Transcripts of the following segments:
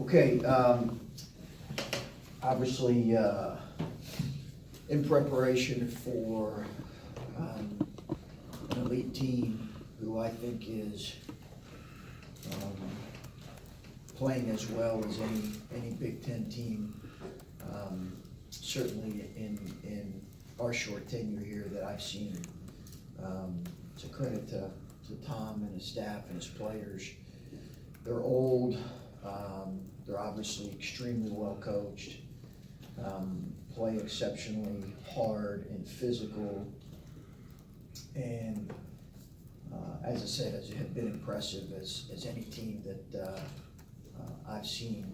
Okay, obviously, in preparation for, an elite team who I think is, playing as well as any Big Ten team, certainly in our short tenure here that I've seen. It's a credit to Tom and his staff and his players. They're old, they're obviously extremely well coached, play exceptionally hard and physical, and as I said, have been impressive as any team that I've seen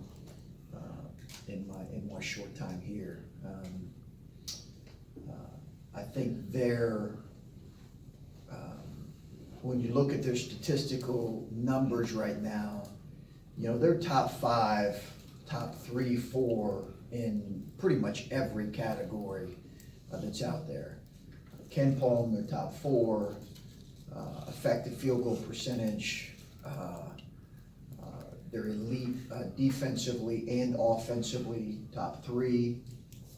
in my short time here. I think when you look at their statistical numbers right now, you know, they're top 5, top 3, 4 in pretty much every category that's out there. Ken Palm, they're top 4, effective field goal percentage, they're elite defensively and offensively, top 3.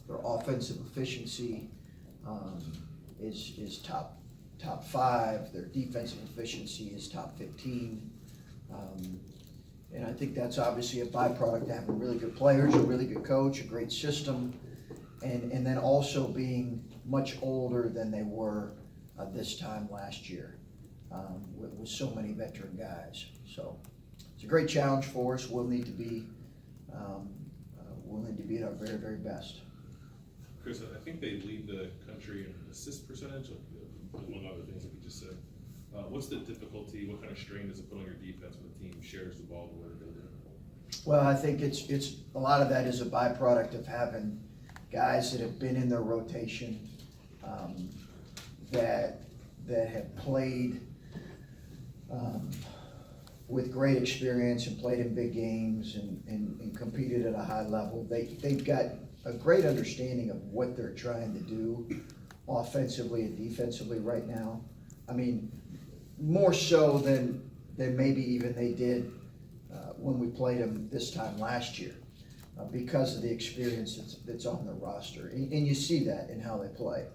Their offensive efficiency is top 5. Their defensive efficiency is top 15. And I think that's obviously a byproduct of having really good players, a really good coach, a great system, and then also being much older than they were this time last year, with so many veteran guys. So it's a great challenge for us. We'll need to be at our very, very best. Chris, I think they lead the country in assist percentage, among other things that you just said. What's the difficulty? What kind of strain does it put on your defense when the team shares the ball the way they do? Well, I think it's a lot of that is a byproduct of having guys that have been in their rotation, that have played with great experience and played in big games and competed at a high level. They've got a great understanding of what they're trying to do offensively and defensively right now. I mean, more so than maybe even they did when we played them this time last year, because of the experience that's on their roster. And you see that in how they play.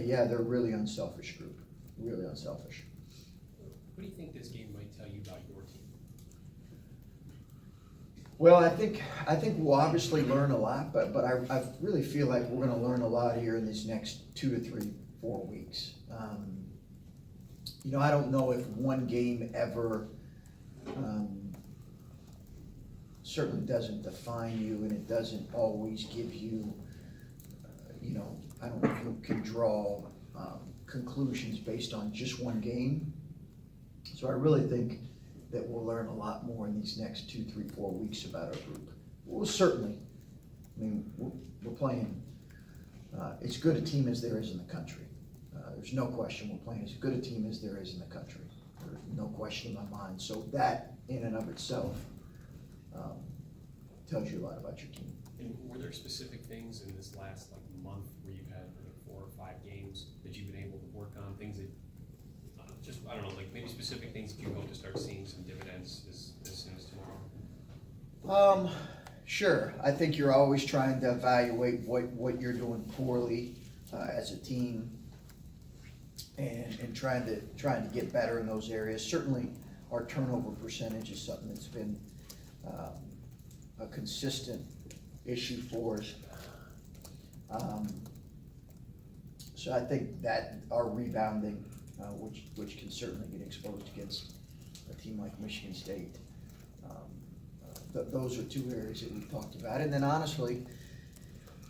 Yeah, they're a really unselfish group, really unselfish. What do you think this game might tell you about your team? Well, I think we'll obviously learn a lot, but I really feel like we're going to learn a lot here in these next 2 to 3, 4 weeks. You know, I don't know if one game ever certainly doesn't define you, and it doesn't always give you, you know, I don't know if you can draw conclusions based on just one game. So I really think that we'll learn a lot more in these next 2, 3, 4 weeks about our group. Well, certainly, I mean, we're playing as good a team as there is in the country. There's no question we're playing as good a team as there is in the country. There's no question in my mind. So that, in and of itself, tells you a lot about your team. And were there specific things in this last month where you've had 4 or 5 games that you've been able to work on, things that I don't know, maybe specific things that you hope to start seeing some dividends as soon as tomorrow? Sure. I think you're always trying to evaluate what you're doing poorly as a team, and trying to get better in those areas. Certainly, our turnover percentage is something that's been a consistent issue for us. So I think that our rebounding, which can certainly get exposed against a team like Michigan State. Those are 2 areas that we've talked about. And then honestly,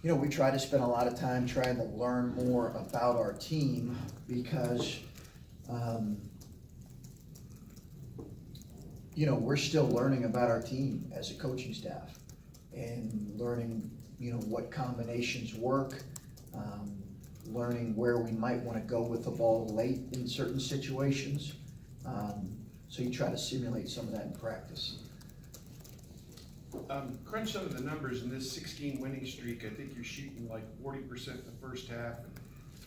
you know, we try to spend a lot of time trying to learn more about our team, because, you know, we're still learning about our team as a coaching staff and learning, you know, what combinations work, learning where we might want to go with the ball late in certain situations. So you try to simulate some of that in practice. Crunch some of the numbers in this 16 winning streak. I think you're shooting like 40% in the first half,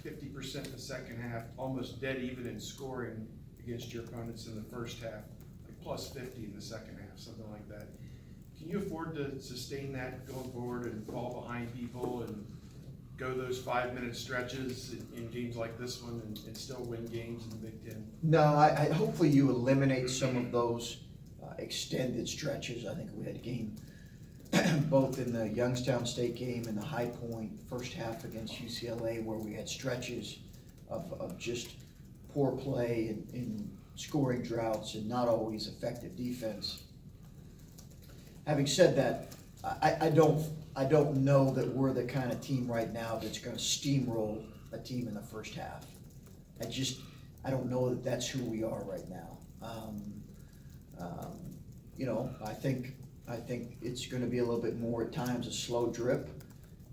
50% in the second half, almost dead even in scoring against your opponents in the first half. Like plus 50 in the second half, something like that. Can you afford to sustain that going forward and fall behind people and go those 5-minute stretches in games like this one and still win games in the Big Ten? No, I hopefully you eliminate some of those extended stretches. I think we had a game both in the Youngstown State game and the High Point first half against UCLA where we had stretches of just poor play and scoring droughts and not always effective defense. Having said that, I don't know that we're the kind of team right now that's gonna steamroll a team in the first half. I don't know that that's who we are right now. You know, I think it's gonna be a little bit more at times a slow drip,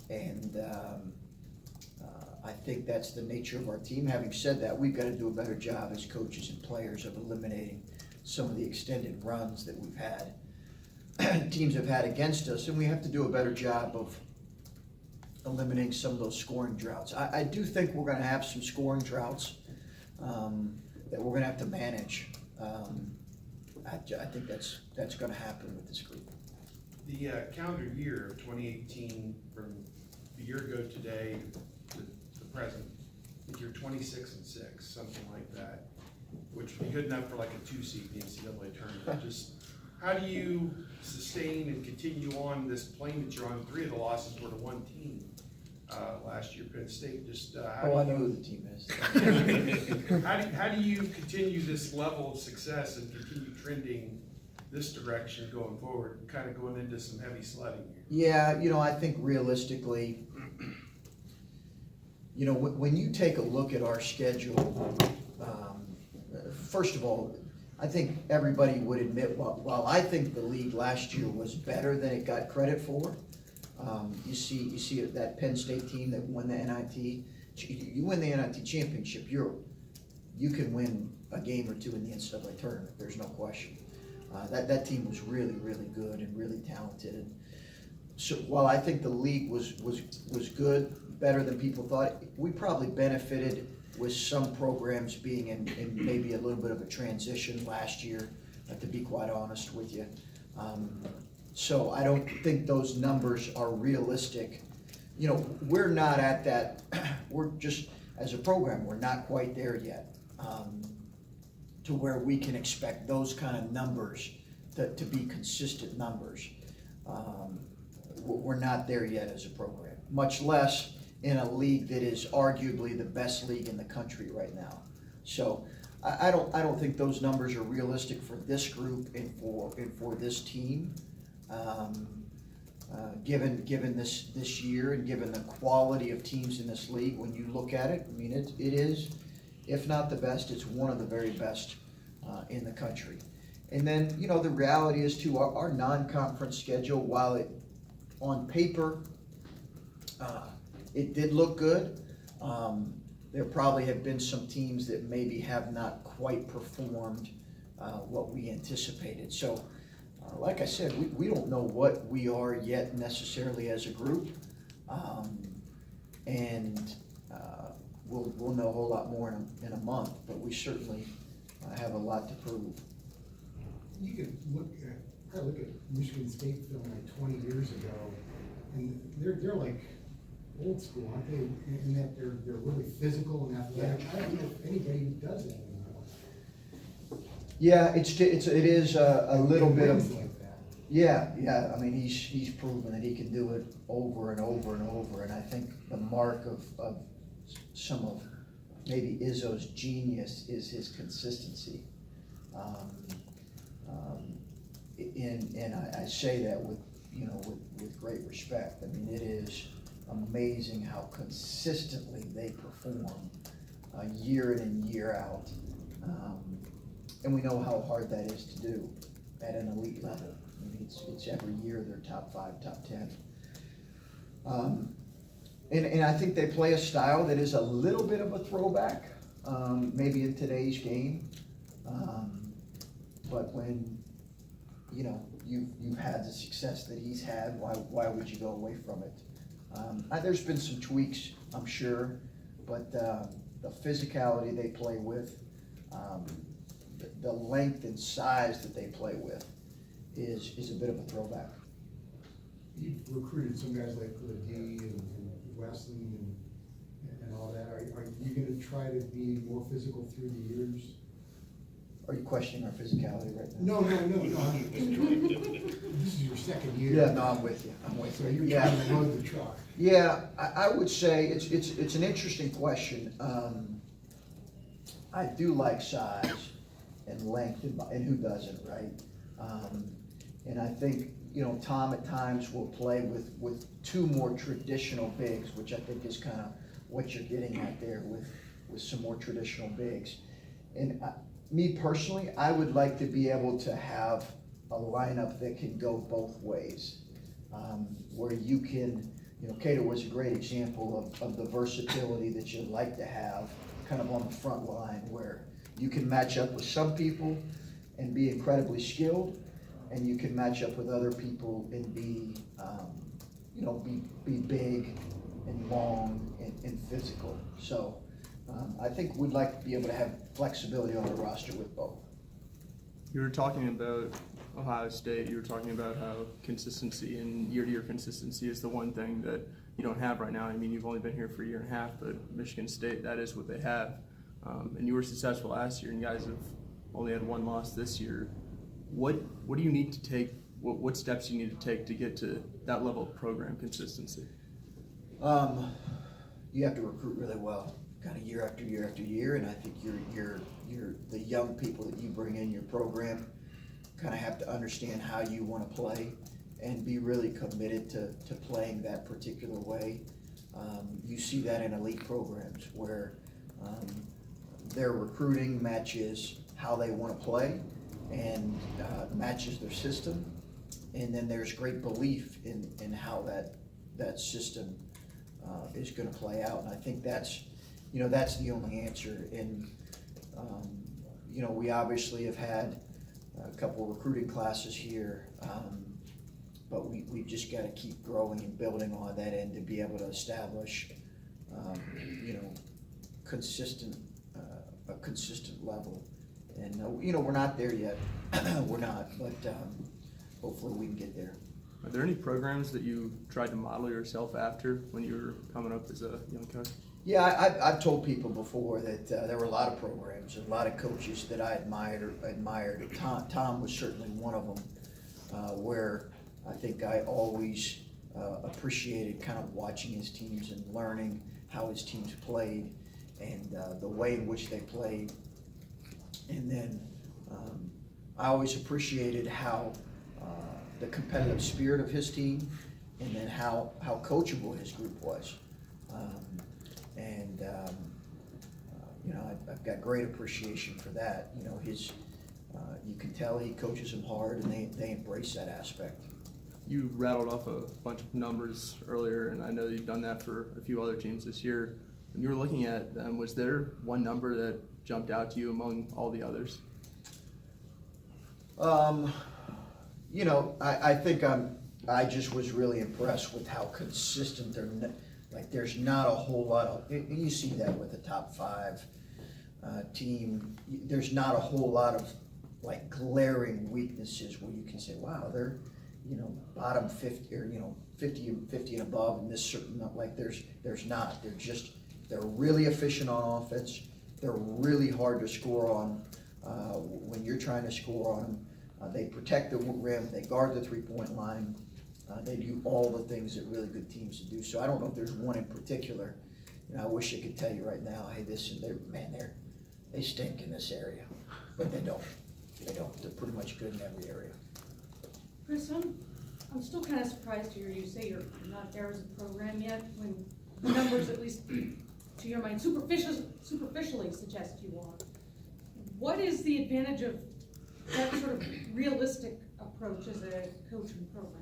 and I think that's the nature of our team. Having said that, we've gotta do a better job as coaches and players of eliminating some of the extended runs that we've had. Teams have had against us, and we have to do a better job of eliminating some of those scoring droughts. I do think we're gonna have some scoring droughts that we're gonna have to manage. I think that's gonna happen with this group. The calendar year of 2018, from a year ago today to the present, I think you're 26-6, something like that, which would be good enough for like a 2 seed in the NCAA tournament. Just how do you sustain and continue on this plane that you're on? 3 of the losses were to one team last year, Penn State. Just I know who the team is. how do you continue this level of success and continue trending this direction going forward, kind of going into some heavy sledding here? Yeah, you know, I think realistically, you know, when you take a look at our schedule, first of all, I think everybody would admit, while I think the league last year was better than it got credit for, you see that Penn State team that won the NIT, you win the NIT championship, you can win a game or two in the NCAA tournament, there's no question. That team was really, really good and really talented. And so while I think the league was good, better than people thought, we probably benefited with some programs being in maybe a little bit of a transition last year, to be quite honest with you. So I don't think those numbers are realistic. You know, we're not at that, we're just, as a program, we're not quite there yet. To where we can expect those kind of numbers to be consistent numbers. We're not there yet as a program, much less in a league that is arguably the best league in the country right now. So I don't think those numbers are realistic for this group and for this team. Given this year and given the quality of teams in this league, when you look at it, I mean, it is, if not the best, it's one of the very best in the country. And then, you know, the reality is too, our non-conference schedule, while it, on paper, it did look good, there probably have been some teams that maybe have not quite performed what we anticipated. So, like I said, we don't know what we are yet necessarily as a group, and we'll know a whole lot more in a month, but we certainly have a lot to prove. You could probably look at Michigan State film like 20 years ago, and they're like old school, aren't they? In that they're really physical and athletic. Yeah. I don't know if anybody does that anymore. Yeah, it is a little bit Wins of, like that. yeah. I mean, he's proven that he can do it over and over and over, and I think the mark of some of maybe Izzo's genius is his consistency. And I say that with great respect. I mean, it is amazing how consistently they perform year in and year out. And we know how hard that is to do at an elite level. I mean, it's every year they're top 5, top 10. And I think they play a style that is a little bit of a throwback, maybe in today's game. But when, you know, you've had the success that he's had, why would you go away from it? There's been some tweaks, I'm sure, but the physicality they play with, the length and size that they play with is a bit of a throwback. You've recruited some guys like the D and Wesley and all that. Are you gonna try to be more physical through the years? Are you questioning our physicality right now? No. This is your second year. Yeah, no, I'm with you, So you're Yeah. trying to load the truck. Yeah, I would say it's an interesting question. I do like size and length, and who doesn't, right? And I think, Tom at times will play with two more traditional bigs, which I think is kind of what you're getting at there with some more traditional bigs. And me personally, I would like to be able to have a lineup that can go both ways. Where you can, Cato was a great example of the versatility that you'd like to have kind of on the front line, where you can match up with some people and be incredibly skilled, and you can match up with other people and be big and long and physical. So I think we'd like to be able to have flexibility on the roster with both. You were talking about Ohio State, you were talking about how consistency and year-to-year consistency is the one thing that you don't have right now. I mean, you've only been here for a year and a half, but Michigan State, that is what they have. And you were successful last year, and you guys have only had one loss this year. What do you need to take, what steps do you need to take to get to that level of program consistency? You have to recruit really well, kind of year after year after year, and I think you're the young people that you bring in your program kind of have to understand how you want to play and be really committed to playing that particular way. You see that in elite programs where their recruiting matches how they want to play and matches their system, and then there's great belief in how that system is going to play out. And I think that's the only answer. And we obviously have had a couple recruiting classes here, but we've just got to keep growing and building on that end to be able to establish a consistent level. And we're not there yet. We're not, but hopefully we can get there. Are there any programs that you tried to model yourself after when you were coming up as a young coach? Yeah, I've told people before that there were a lot of programs, a lot of coaches that I admired. Tom was certainly one of them, where I think I always appreciated kind of watching his teams and learning how his teams played and the way in which they played. And then I always appreciated how the competitive spirit of his team, and then how coachable his group was. I've got great appreciation for that. You can tell he coaches them hard, and they embrace that aspect. You rattled off a bunch of numbers earlier, and I know you've done that for a few other teams this year. When you were looking at them, was there one number that jumped out to you among all the others? I think I just was really impressed with how consistent there's not a whole lot of, you see that with the top five team, there's not a whole lot of glaring weaknesses where you can say, wow, they're, bottom 50 or, 50 and above in this certain, there's not. They're really efficient on offense. They're really hard to score on when you're trying to score on them. They protect the rim, they guard the three-point line. They do all the things that really good teams do. So I don't know if there's one in particular. I wish I could tell you right now, hey, they stink in this area, but they don't. They don't. They're pretty much good in every area. Chris, I'm still kind of surprised to hear you say you're not there as a program yet, when the numbers, at least to your mind, superficially suggest you are. What is the advantage of that sort of realistic approach as a coaching program?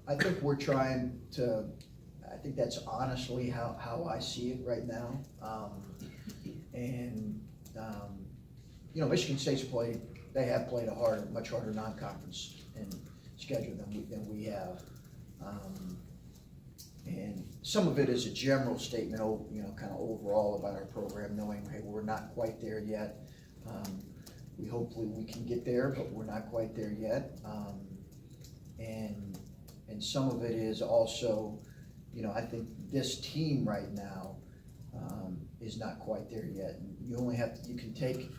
I think we're trying to, I think that's honestly how I see it right now. Michigan State's they have played a much harder non-conference and schedule than we have. And some of it is a general statement, kind of overall about our program, knowing, hey, we're not quite there yet. Hopefully we can get there, but we're not quite there yet. And some of it is also, I think this team right now is not quite there yet. You can take,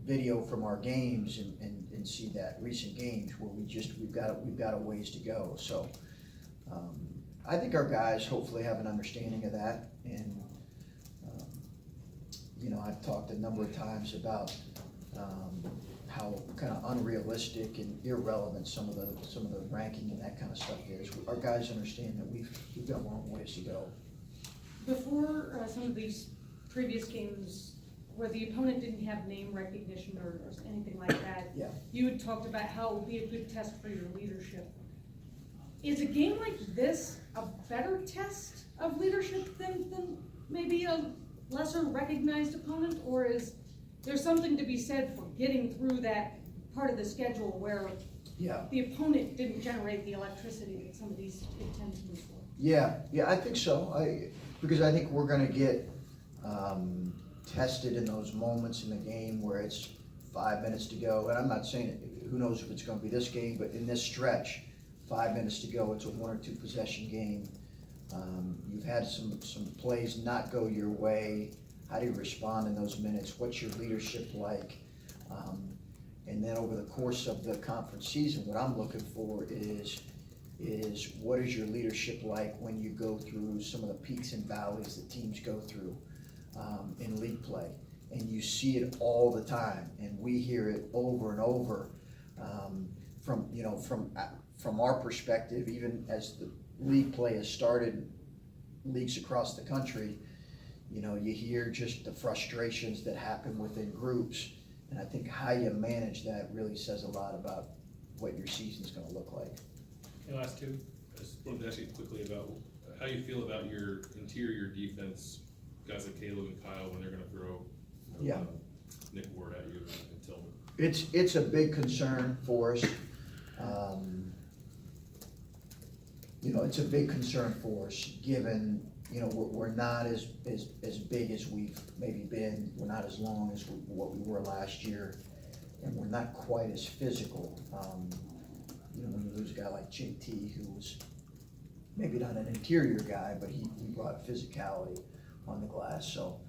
video from our games and see that recent games where we've got a ways to go. So I think our guys hopefully have an understanding of that. And I've talked a number of times about how kind of unrealistic and irrelevant some of the ranking and that kind of stuff is. Our guys understand that we've got a long ways to go. Before some of these previous games where the opponent didn't have name recognition or anything like that, Yeah. you had talked about how it would be a good test for your leadership. Is a game like this a better test of leadership than maybe a lesser recognized opponent, or is there something to be said for getting through that part of the schedule where Yeah. the opponent didn't generate the electricity that some of these Big Ten teams will? Yeah, I think so. Because I think we're gonna get tested in those moments in the game where it's 5 minutes to go. And I'm not saying, who knows if it's gonna be this game, but in this stretch, 5 minutes to go, it's a 1 or 2 possession game. You've had some plays not go your way. How do you respond in those minutes? What's your leadership like? And then over the course of the conference season, what I'm looking for is what is your leadership like when you go through some of the peaks and valleys that teams go through in league play. And you see it all the time, and we hear it over and over from our perspective, even as the league play has started, leagues across the country, you hear just the frustrations that happen within groups. And I think how you manage that really says a lot about what your season's gonna look like. Okay, last two. I just wanted to ask you quickly about how you feel about your interior defense, guys like Caleb and Kyle, when they're gonna throw Nick Ward at you and Tillman. It's a big concern for us. It's a big concern for us, given, we're not as big as we've maybe been. We're not as long as what we were last year, and we're not quite as physical. When you lose a guy like JT, who was maybe not an interior guy, but he brought physicality on the glass. So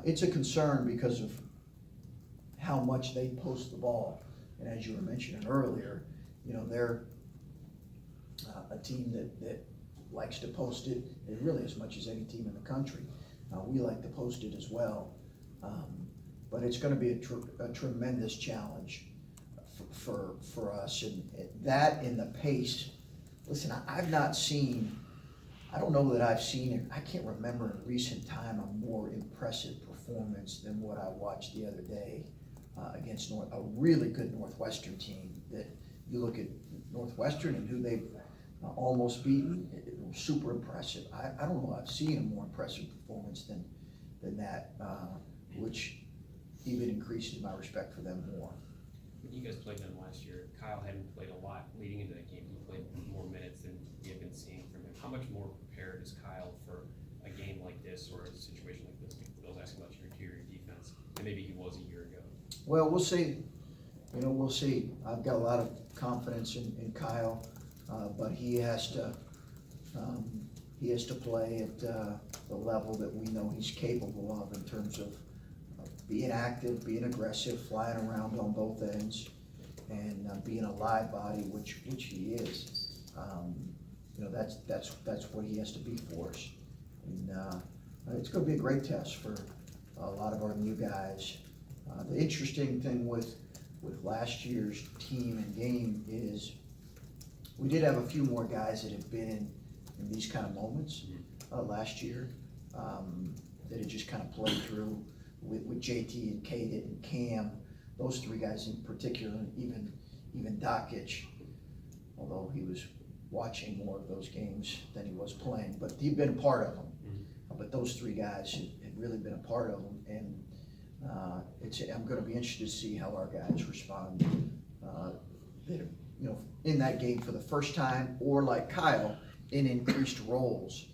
it's a concern because of how much they post the ball. And as you were mentioning earlier, they're a team that likes to post it really as much as any team in the country. We like to post it as well. But it's going to be a tremendous challenge for us. And that in the pace, listen, I don't know that I've seen it. I can't remember in recent time a more impressive performance than what I watched the other day against a really good Northwestern team. That you look at Northwestern and who they've almost beaten, it was super impressive. I don't know I've seen a more impressive performance than that, which even increases my respect for them more. When you guys played them last year, Kyle hadn't played a lot leading into that game. He played more minutes than we had been seeing from him. How much more prepared is Kyle for a game like this or a situation like this? Bill's asking about your interior defense, and maybe he was a year ago. Well, we'll see. We'll see. I've got a lot of confidence in Kyle, but he has to play at the level that we know he's capable of in terms of being active, being aggressive, flying around on both ends, and being a live body, which he is. That's what he has to be for us. And it's going to be a great test for a lot of our new guys. The interesting thing with last year's team and game is we did have a few more guys that have been in these kind of moments last year that had just kind of played through with JT and Kate and Cam, those three guys in particular, and even Dockich, although he was watching more of those games than he was playing, but he'd been a part of them. But those three guys had really been a part of them, and I'm going to be interested to see how our guys respond that are, in that game for the first time, or like Kyle, in increased roles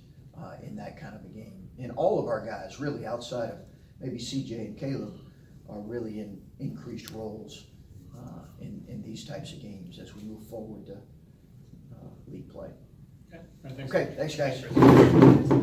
in that kind of a game. And all of our guys, really, outside of maybe CJ and Caleb, are really in increased roles in these types of games as we move forward to league play. Okay, all right, thanks. Okay, thanks, guys.